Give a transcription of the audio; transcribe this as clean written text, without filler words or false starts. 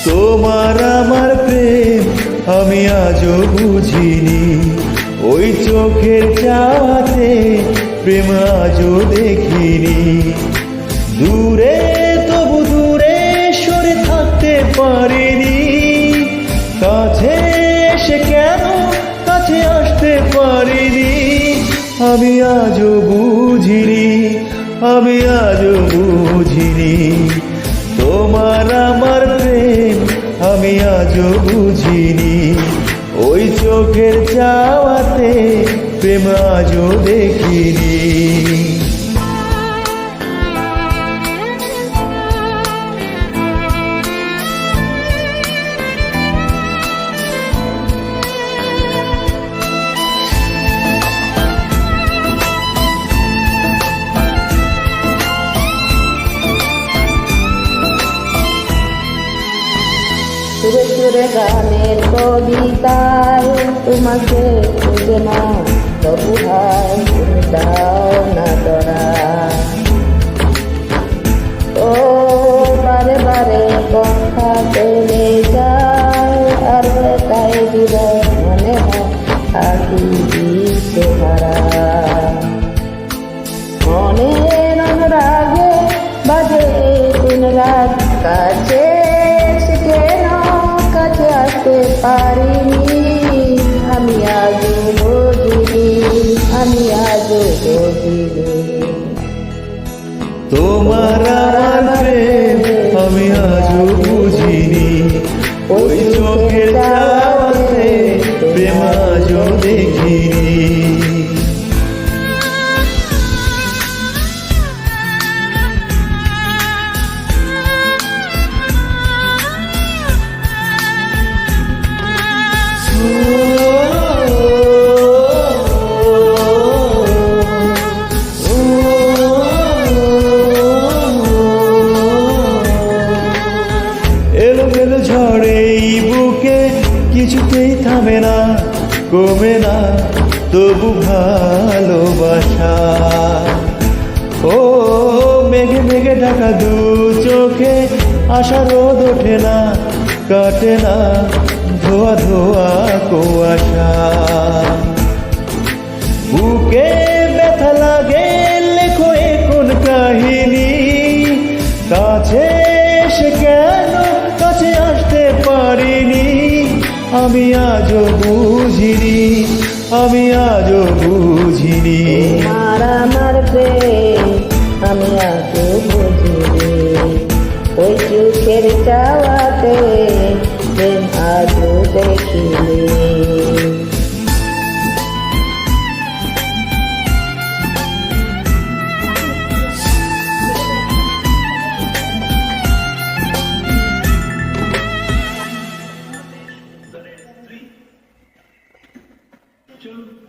তোমার আমার প্রেম আমি আজও বুঝিনি, ওই চোখের চাওয়াতে প্রেম আজও দেখিনি। দূরে তবু দূরে সরে থাকতে পারিনি, কাছে এসে কেন কাছে আসতে পারিনি। আমি আজও বুঝিনি, আমি আজও বুঝিনি, তোমার আমার প্রেম আমি আজও বুঝিনি, ওই চোখের চাওয়াতে প্রেম আজও দেখিনি। সুরে সুরে গানের কবিতায় তোমাকে খুঁজে না, তবু হায় তুমি দাও না ধরা। ও বারে বারে কথা চলে যায়, আর তাই বিদায় মনে হয় আকি দিশে হারা। মনের অনুরাগে বাজে দিন রাত, কাছে আসতে পারিনি। আমি আজও বুঝিনি, আমি আজও বুঝিনি, তোমার আমার প্রেম আমি আজও বুঝিনি, ওই চোখের চাওয়াতে প্রেম আজও দেখিনি। এলোমেলো ঝড়ে এই বুকে কিছুতেই থামে না, কমে না তবু ভালোবাসা। ও মেঘে মেঘে ঢাকা দু চোখে আশা রোদ ওঠে না, কাটে না ধোয়া ধোয়া কুয়াশা। বুকে ব্যথা লাগে লেখো এখন কাহিনী, কাছে এসে কেন কাছে আসতে পারিনি। আমি আজও বুঝিনি, আমি আজও বুঝিনি, তোমার আমার প্রেম আমি আজও বুঝিনি, ওই চোখের চাওয়াতে প্রেম আজও দেখিনি। Two.